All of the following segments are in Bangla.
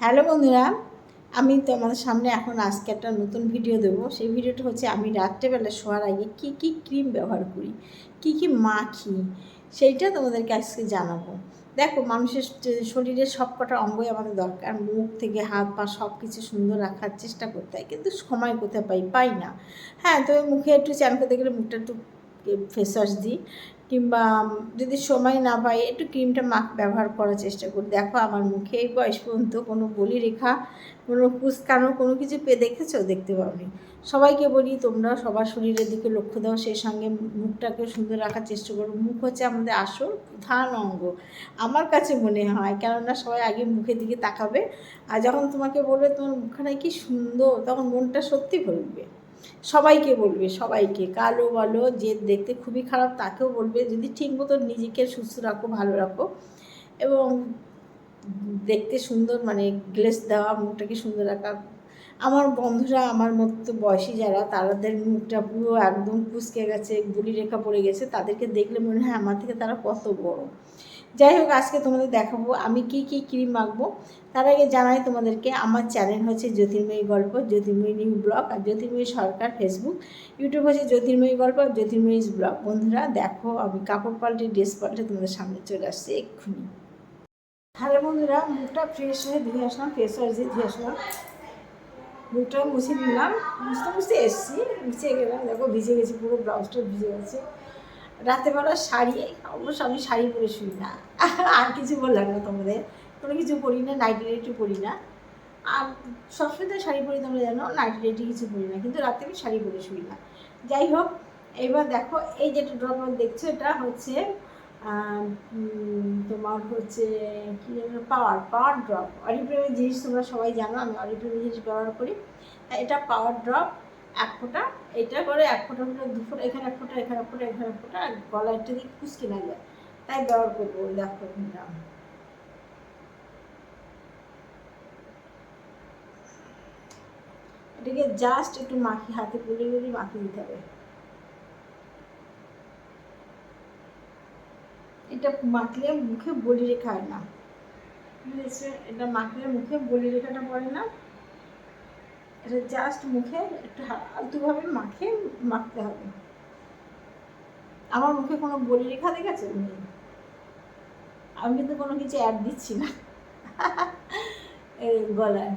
হ্যালো বন্ধুরা, আমি তোমাদের সামনে এখন আজকে একটা নতুন ভিডিও দেবো। সেই ভিডিওটা হচ্ছে আমি রাত্রেবেলা শোয়ার আগে কী কী ক্রিম ব্যবহার করি, কী কী মাখি, সেইটা তোমাদেরকে আজকে জানাবো। দেখো, মানুষের শরীরের সব কটা অঙ্গই আমাদের দরকার। মুখ থেকে হাত পা সব কিছু সুন্দর রাখার চেষ্টা করতে হয়, কিন্তু সময় কোথায় পাই না। হ্যাঁ, তবে মুখে একটু চান করতে গেলে মুখটা একটু ফেস ওয়াশ দিই, কিংবা যদি সময় না পাই একটু ক্রিমটা ব্যবহার করার চেষ্টা করি। দেখো, আমার মুখে এই বয়স পর্যন্ত কোনো বলিরেখা, কোনো কুঁচকানো কোনো কিছু দেখেছো? দেখতে পাওনি। সবাইকে বলি তোমরা সবার শরীরের দিকে লক্ষ্য দাও, সেই সঙ্গে মুখটাকে সুন্দর রাখার চেষ্টা করো। মুখ হচ্ছে আমাদের আসল প্রধান অঙ্গ আমার কাছে মনে হয়, কেননা সবাই আগে মুখের দিকে তাকাবে, আর যখন তোমাকে বলবে তোমার মুখখানা কি সুন্দর, তখন মনটা সত্যি ভরবে। সবাইকে বলবে, সবাইকে, কালো বলো, যে দেখতে খুবই খারাপ তাকেও বলবে, যদি ঠিক মতো নিজেকে সুস্থ রাখো, ভালো রাখো এবং দেখতে সুন্দর, মানে গ্লেজ দেওয়া, মুখটাকে সুন্দর রাখা। আমার বন্ধুরা, আমার মতো বয়সী যারা, তাদের মুখটা পুরো একদম কুঁচকে গেছে, বলিরেখা পড়ে গেছে, তাদেরকে দেখলে মনে হয় আমার থেকে তারা কত বড়। যাই হোক, আজকে তোমাদের দেখাবো আমি কি কি ক্রিম মাখবো। তার আগে জানাই তোমাদেরকে, আমার চ্যানেল হচ্ছে জ্যোতির্ময়ী গল্প, জ্যোতির্ময়ী নিউ ব্লগ, আর জ্যোতির্ময়ী সরকার ফেসবুক। ইউটিউব হচ্ছে জ্যোতির্ময়ী গল্প আর জ্যোতির্ময়ী ব্লগ। বন্ধুরা দেখো, আমি কাপড় পাল্টে ড্রেস পাল্টে তোমাদের সামনে চলে আসছি এক্ষুনি। হ্যালো বন্ধুরা, মুখটা ফ্রেশ হয়ে ধুয়ে আসলাম, ফেস ওয়াশ দিয়ে ধুয়ে আসলাম, মুখটা মুছে নিলাম, মুছতে মুছতে এসছি, মুছে গেলাম। দেখো ভিজে গেছি, পুরো ব্লাউজটা ভিজে গেছে। রাতেরবেলা শাড়ি, অবশ্য আমি শাড়ি পরে শুই না, আর কিছু বললাম না তোমাদের, কোনো কিছু পরি না, নাইটি টাইটি পরি না। আর সবসময় তো শাড়ি পরি, তোমরা জানো, নাইটি টাইটি কিছু পরি না, কিন্তু রাতে আমি শাড়ি পরে শুই না। যাই হোক, এবার দেখো, এই যেটা ড্রপ দেখছো, এটা হচ্ছে তোমার হচ্ছে কী পাওয়ার ড্রপ। অরিফ্লেমের জিনিস তোমরা সবাই জানো, আমি অরিফ্লেমের জিনিস ব্যবহার করি। এটা পাওয়ার ড্রপ, এক ফোঁটা, এটা করে এক ফোঁটা হলে দু ফোঁটা, এখানে এক ফোঁটা, এখানে এক ফোঁটা, এখানে এক ফোঁটা, আর গলাটা দিয়ে খুশকি না যায়, তাই ব্যবহার করবো। দেখো নিলাম, এটাকে জাস্ট একটু মাখি, হাতে গুলি গুলি মাখিয়ে দিতে হবে। এটা মাখলে মুখে বলি রেখা হয় না, বুঝেছে? এটা মাখলে মুখে বলি রেখাটা পড়ে না। এটা জাস্ট মুখে একটু আলতুভাবে মাখতে হবে। আমার মুখে কোনো বলি রেখা দেখেছে? আমি কিন্তু কোনো কিছু অ্যাড দিচ্ছি না এই গলায়।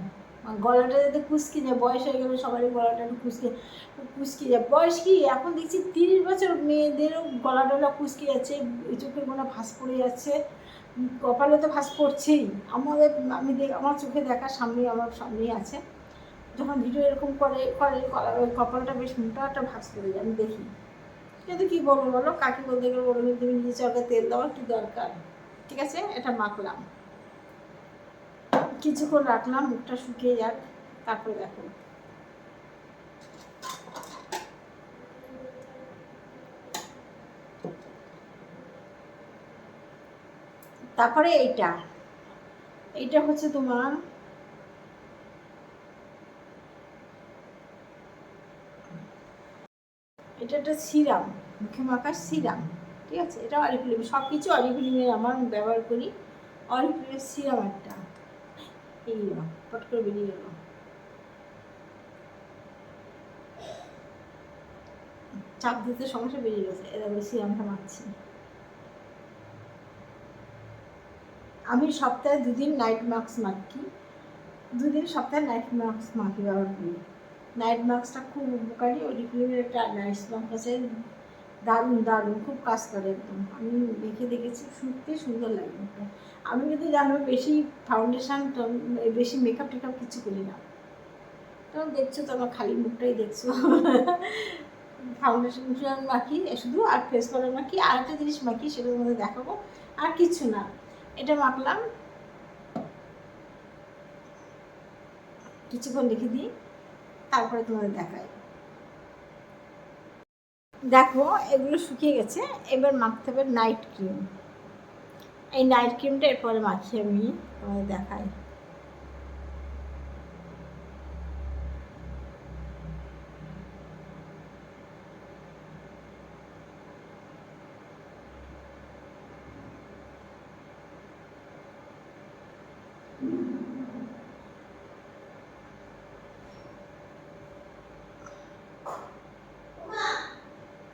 গলাটা যাতে কুচকে যায়, বয়স হয়ে গেলে সবারই গলাটা একটু কুচকে যায়। বয়স কি, এখন দেখছি 30 বছর মেয়েদেরও গলা টলা কুচকে যাচ্ছে, চোখের কোনো ভাঁজ পড়ে যাচ্ছে, কপালে তো ভাঁজ পড়ছেই। আমার চোখে দেখা সামনেই, আমার সামনেই আছে, যখন ভিডিও এরকম করে করে ওই কপালটা বেশ মোটা একটা ভাঁজ পড়ে যায়, আমি দেখি। কিন্তু কী বলবো বলো, কাকে বলতে গেলে বলো, তুমি নিজে চরকায় তেল দেওয়ার কী দরকার। ঠিক আছে, এটা মাখলাম, কিছুক্ষণ রাখলাম, মুখটা শুকিয়ে যাক, তারপরে দেখো। তারপরে এইটা হচ্ছে তোমার, এটা একটা সিরাম, মুখে মাখার সিরাম। ঠিক আছে, এটা অরিফ্লেম, সব কিছু অরিফ্লেমের আমার ব্যবহার করি। অরিফ্লেমের সিরাম একটা, এই পট করে বেরিয়ে গেল। চাপ দিতে সমস্যা বেরিয়ে গেছে, এরকম সিরামটা মাখছি। আমি সপ্তাহে 2 দিন নাইট মাস্ক মাখি, 2 দিন সপ্তাহে নাইট মাস্ক ব্যবহার করি। নাইট মাস্কটা খুব উপকারী, অরিফ্লেমের একটা নাইট মাস্ক আছে, দারুণ দারুণ, খুব কাজ করে একদম। আমি দেখে দেখেছি, শুনতে সুন্দর লাগে মুখটা। আমি কিন্তু জানো বেশি ফাউন্ডেশন, বেশি মেকআপ টেকআপ কিছু করি না। তখন দেখছো তো আমার খালি মুখটাই দেখছো ফাউন্ডেশন মাখি শুধু, আর ফেস পাউডার মাখি, আর একটা জিনিস মাখি, সেটা তোমাদের দেখাবো। আর কিছু না, এটা মাখলাম, কিছুক্ষণ রেখে দিই, তারপরে তোমাদের দেখাই। দেখো, এগুলো শুকিয়ে গেছে, এবার মাখতে হবে নাইট ক্রিম। এই নাইট ক্রিমটা এরপরে মাখিয়ে আমি তোমাদের দেখাই।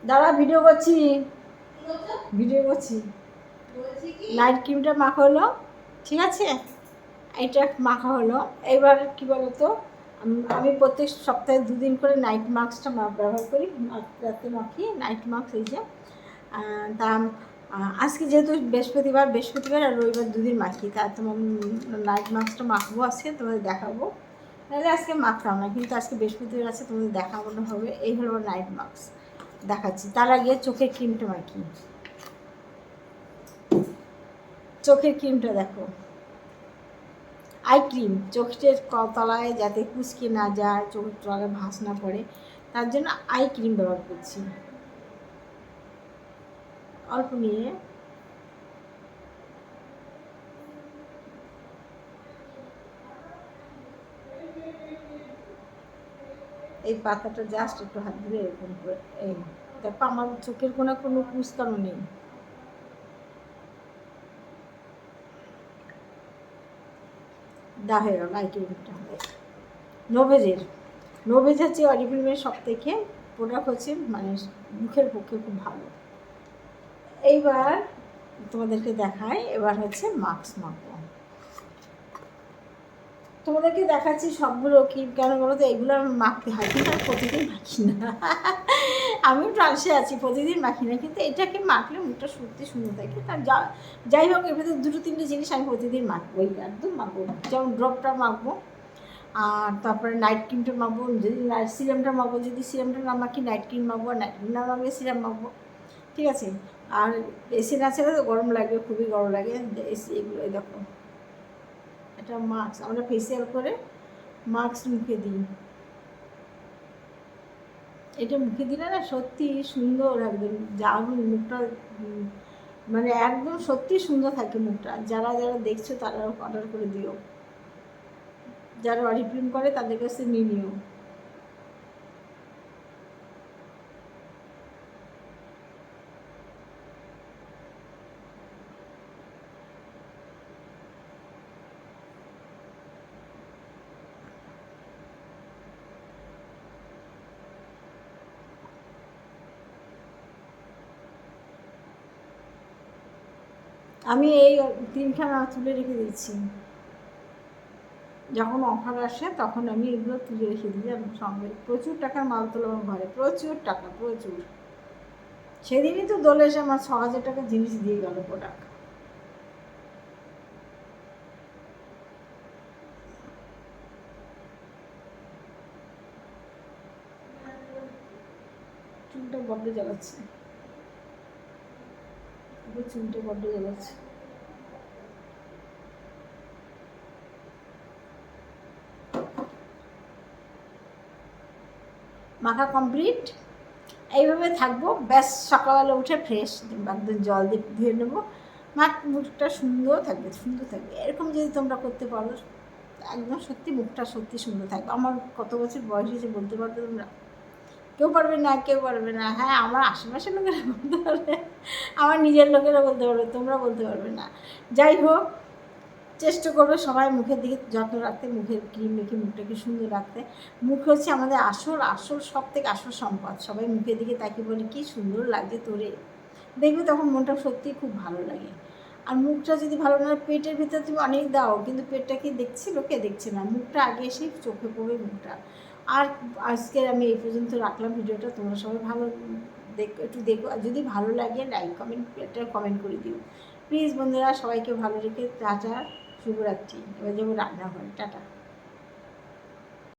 দাঁড়া ভিডিও করছি, ভিডিও করছি। নাইট ক্রিমটা মাখা হলো, ঠিক আছে, এটা মাখা হলো। এবার কি বলতো, আমি প্রত্যেক সপ্তাহে 2 দিন করে নাইট মাস্কটা ব্যবহার করি, রাতে মাখি নাইট মাস্ক। এই যে তা আজকে যেহেতু বৃহস্পতিবার আর রবিবার 2 দিন মাখি, তা তোমার নাইট মাস্কটা মাখবো আজকে, তোমাদের দেখাবো। নাহলে আজকে মাখতাম না, কিন্তু আজকে বৃহস্পতিবার আছে, তোমাদের দেখানো হবে। এই হলো নাইট মাস্ক, দেখাচ্ছি। তার আগে চোখের ক্রিমটা মাখি। চোখের ক্রিমটা দেখো, আই ক্রিম, চোখের তলায় যাতে কুচকে না যায়, চোখের তলায় ভাঁজ না পড়ে, তার জন্য আই ক্রিম ব্যবহার করছি। অল্প নিয়ে এই পাতাটা জাস্ট একটু হাত ধরে এরকম করে, এই দেখো আমার চোখের কোনো কুচকানো নেই। হয়ে গেল আই ক্রিমটা। নোভেজ হচ্ছে অরিফ্লেমের সব থেকে প্রোডাক্ট, হচ্ছে মানে মুখের পক্ষে খুব ভালো। এইবার তোমাদেরকে দেখাই, এবার হচ্ছে মাস্ক মাখবো। তোমাদেরকে দেখাচ্ছি সবগুলো কি, কেন বলো তো, এগুলো আমি মাখতে হয়, কিন্তু আমি প্রতিদিন মাখি না। আমিও ট্রান্সে আছি, প্রতিদিন মাখি না, কিন্তু এটাকে মাখলে মুখটা সত্যি সুন্দর থাকে। তার যাই হোক, এর ভিতরে 2-3টে জিনিস আমি প্রতিদিন মাখবো, একদম মাখবো। যেমন ড্রপটা মাখবো, আর তারপরে নাইট ক্রিমটা মাখবো, যদি সিরামটা মাখবো, যদি সিরামটা না মাখি নাইট ক্রিম মাখবো, নাইট ক্রিম না মাখলে সিরাম মাখবো, ঠিক আছে। আর এসি না ছেড়ে তো গরম লাগে, খুবই গরম লাগে। এসি এগুলো দেখো, এটা মাস্ক, আমরা ফেসিয়াল করে মাস্ক মুখে দিই। এটা মুখে দিলে না সত্যি সুন্দর, একদম যেমন মুখটা মানে একদম সত্যি সুন্দর থাকে মুখটা। যারা যারা দেখছো তারা অর্ডার করে দিও, যারা অরিফ্লেম করে তাদের কাছে নিয়ে নিও। আমি এই 3খানা তুলে রেখে দিচ্ছি, যখন অফার আসে তখন আমি এগুলো তুলে রেখে দিই। সঙ্গে প্রচুর টাকার মাল তোলা আমার ঘরে, প্রচুর টাকা, প্রচুর। সেদিনই তো দোলে এসে আমার 6,000 টাকা জিনিস দিয়ে গেল প্রোডাক্ট। চুলটা বড্ড জ্বালাচ্ছে, চুলটা বড্ড জ্বালাচ্ছে। মাখা কমপ্লিট। এইভাবে থাকবো, ব্যাস সকালবেলা উঠে ফ্রেশ একদম জল দিয়ে ধুয়ে নেবো, মুখটা সুন্দর থাকবে, সুন্দর থাকবে। এরকম যদি তোমরা করতে পারো, একদম সত্যি মুখটা সত্যি সুন্দর থাকবে। আমার কত বছর বয়স হয়েছে বলতে পারবে তোমরা? কেউ পারবে না, কেউ পারবে না। হ্যাঁ, আমার আশেপাশের লোকেরা বলতে পারবে, আমার নিজের লোকেরা বলতে পারবে, তোমরা বলতে পারবে না। যাই হোক, চেষ্টা করবে সবাই মুখের দিকে যত্ন রাখতে, মুখের ক্রিম মেখে মুখটাকে সুন্দর রাখতে। মুখ হচ্ছে আমাদের আসল সব থেকে আসল সম্পদ। সবাই মুখের দিকে তাকিয়ে বলে কী সুন্দর লাগছে তোরে, দেখবে তখন মনটা সত্যিই খুব ভালো লাগে। আর মুখটা যদি ভালো না, পেটের ভিতরে তুমি অনেক দাও, কিন্তু পেটটা কি দেখছি, লোকে দেখছে না, মুখটা আগে এসে চোখে পড়বে মুখটা। আর আজকে আমি এই পর্যন্ত রাখলাম ভিডিওটা। তোমরা সবাই ভালো একটু দেখো, আর যদি ভালো লাগে লাইক কমেন্ট করে দিও প্লিজ বন্ধুরা। সবাইকে ভালো রেখে টাটা, শুভরাত্রি। এবার যাবো রান্নাঘরে, টাটা।